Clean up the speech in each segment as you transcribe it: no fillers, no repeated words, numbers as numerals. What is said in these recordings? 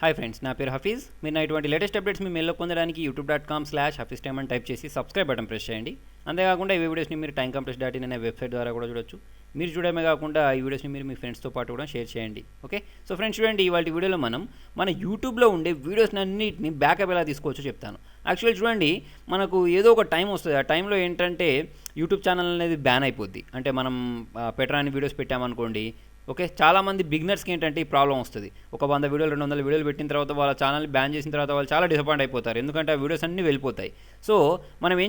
Hi friends, నా పేరు హఫీజ్. మీరు నా ఇటువంటి లేటెస్ట్ అప్డేట్స్ మీ మెయిల్లో పొందడానికి youtube.com/hafiztime అని టైప్ చేసి సబ్స్క్రైబ్ బటన్ ప్రెస్ చేయండి. అంతేకాకుండా ఈ వీడియోస్ని మీరు timecompress.in అనే వెబ్సైట్ ద్వారా కూడా చూడొచ్చు. మీరు చూడడమే కాకుండా ఈ వీడియోస్ని మీరు మీ ఫ్రెండ్స్తో పాటు కూడా షేర్ చేయండి. ఓకే, సో ఫ్రెండ్స్ చూడండి, ఇవాళ వీడియోలో మనం మన యూట్యూబ్లో ఉండే వీడియోస్ని అన్నిటిని బ్యాకప్ ఎలా తీసుకోవచ్చో చెప్తాను. యాక్చువల్లీ చూడండి, మనకు ఏదో ఒక టైం వస్తుంది. ఆ టైంలో ఏంటంటే యూట్యూబ్ ఛానల్ అనేది బ్యాన్ అయిపోద్ది. అంటే మనం పెట్టరాని వీడియోస్ పెట్టామనుకోండి. ఓకే, చాలామంది బిగినర్స్కి ఏంటంటే ఈ ప్రాబ్లం వస్తుంది. ఒక 100 వీడియోలు 200 వీడియోలు పెట్టిన తర్వాత వాళ్ళ ఛానల్ బ్యాన్ చేసిన తర్వాత వాళ్ళు చాలా డిసప్పాయింట్ అయిపోతారు. ఎందుకంటే ఆ వీడియోస్ అన్నీ వెళ్ళిపోతాయి. సో మనం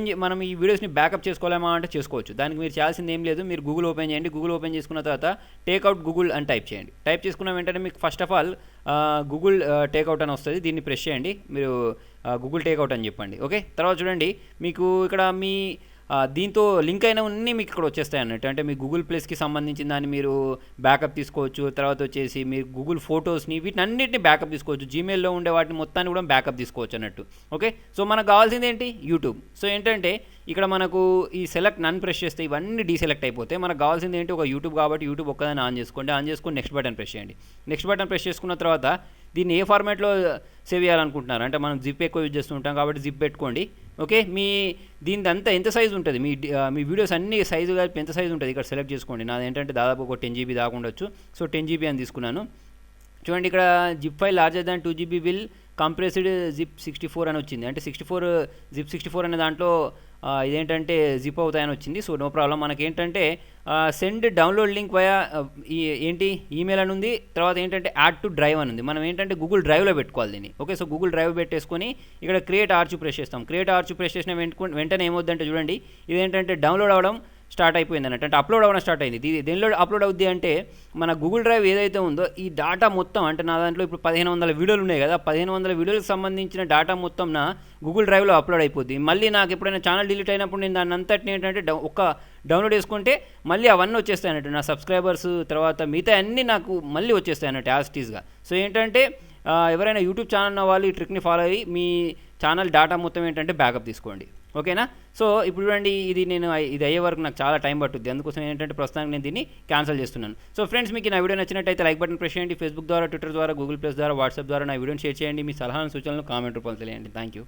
ఈ వీడియోస్ని బ్యాకప్ చేసుకోలేమా అంటే చేసుకోవచ్చు. దానికి మీరు చేయాల్సింది ఏం లేదు. మీరు గూగుల్ ఓపెన్ చేయండి. గూగుల్ ఓపెన్ చేసుకున్న తర్వాత టేక్అవుట్ గూగుల్ అని టైప్ చేయండి. టైప్ చేసుకున్న వెంటనే మీకు first of all Google takeout అని వస్తుంది. దీన్ని ప్రెస్ చేయండి. మీరు గూగుల్ టేక్అవుట్ అని చెప్పండి. ఓకే, తర్వాత చూడండి, మీకు ఇక్కడ మీ దీంతో లింక్ అయినవన్నీ మీకు ఇక్కడ వచ్చేస్తాయి అన్నట్టు. అంటే మీ గూగుల్ ప్లేస్కి సంబంధించిన దాన్ని మీరు బ్యాకప్ తీసుకోవచ్చు. తర్వాత వచ్చేసి మీరు గూగుల్ ఫొటోస్ని వీటిని అన్నింటినీ బ్యాకప్ తీసుకోవచ్చు. జీమెయిల్లో ఉండే వాటిని మొత్తాన్ని కూడా బ్యాకప్ తీసుకోవచ్చు అన్నట్టు. ఓకే, సో మనకు కావాల్సింది ఏంటి? యూట్యూబ్. సో ఏంటంటే ఇక్కడ మనకు ఈ సెలెక్ట్ నన్ ప్రెస్ చేస్తే ఇవన్నీ డీసెలెక్ట్ అయిపోతాయి. మనకు కావాల్సింది ఏంటి? ఒక యూట్యూబ్. కాబట్టి యూట్యూబ్ ఒక్కదాన్ని ఆన్ చేసుకోండి. ఆన్ చేసుకొని నెక్స్ట్ బటన్ ప్రెస్ చేయండి. నెక్స్ట్ బటన్ ప్రెస్ చేసుకున్న తర్వాత దీన్ని ఏ ఫార్మాట్లో సేవ్ చేయాలనుకుంటున్నారు అంటే మనం జిప్ ఎక్కువ యూజ్ చేస్తూ ఉంటాం కాబట్టి జిప్ పెట్టుకోండి. ఓకే, దీని అంతా ఎంత సైజు ఉంటుంది, మీ వీడియోస్ అన్ని సైజు కలిపి ఎంత సైజు ఉంటుంది ఇక్కడ సెలెక్ట్ చేసుకోండి. నాది ఏంటంటే దాదాపు ఒక 10 GB దాకా ఉండొచ్చు. సో 10 GB అని తీసుకున్నాను. చూడండి, ఇక్కడ zip file larger than 2 GB will compressed zip 64 అని వచ్చింది. అంటే 64 అనే దాంట్లో ఇదేంటంటే జిప్ అవుతాయని వచ్చింది. So no problem. మనకేంటంటే send download link via email అని ఉంది. తర్వాత ఏంటంటే యాడ్ టు డ్రైవ్ అని ఉంది. మనం ఏంటంటే గూగుల్ డ్రైవ్లో పెట్టుకోవాలి దీన్ని. ఓకే, సో గూగుల్ డ్రైవ్ పెట్టేసుకొని ఇక్కడ క్రియేట్ ఆర్చివ్ ప్రెస్ చేస్తాం. క్రియేట్ ఆర్చివ్ ప్రెస్ చేసిన వెంటనే ఏమవుద్దంటే చూడండి, ఇదేంటంటే డౌన్లోడ్ అవ్వడం స్టార్ట్ అయిపోయింది అన్నట్టు. అంటే అప్లోడ్ అవ్వడం స్టార్ట్ అయింది. దేనిలో అప్లోడ్ అవుద్ది అంటే మన గూగుల్ డ్రైవ్ ఏదైతే ఉందో ఈ డేటా మొత్తం, అంటే నా దాంట్లో ఇప్పుడు 1500 వీడియోలు ఉన్నాయి కదా, 1500 వీడియోలకు సంబంధించిన డేటా మొత్తం నా గూగుల్ డ్రైవ్లో అప్లోడ్ అయిపోద్ది. మళ్ళీ నాకు ఎప్పుడైనా ఛానల్ డిలీట్ అయినప్పుడు నేను దాన్ని అంతటిని ఏంటంటే డౌన్లోడ్ చేసుకుంటే మళ్ళీ అవన్నీ వచ్చేస్తాయి అన్నట్టు. నా సబ్స్క్రైబర్స్ తర్వాత మిగతా అన్నీ నాకు మళ్ళీ వచ్చేస్తాయి అన్నట్టు యాజ్ ఇట్ ఈస్గా. సో ఏంటంటే ఎవరైనా యూట్యూబ్ ఛానల్ ఉన్న వాళ్ళు ఈ ట్రిక్ని ఫాలో అయ్యి మీ ఛానల్ డేటా మొత్తం ఏంటంటే బ్యాకప్ తీసుకోండి. ఓకేనా? సో ఇప్పుడు చూడండి, ఇది అయ్యే వరకు నాకు చాలా టైం పట్టుద్ది. అందుకోసం ఏంటంటే ప్రస్తుతానికి నేను దీన్ని క్యాన్సిల్ చేస్తున్నాను. సో ఫ్రెండ్స్, మీకు నా వీడియో నచ్చినట్టయితే లైక్ బటన్ ప్రెస్ చేయండి. ఫేస్బుక్ ద్వారా, ట్విట్టర్ ద్వారా, గూగుల్ ప్లస్ ద్వారా, వాట్సాప్ ద్వారా నా వీడియోని షేర్ చేయండి. మీ సలహాలను సూచనలు కామెంట్ రూపంలో తెలియండి. Thank you.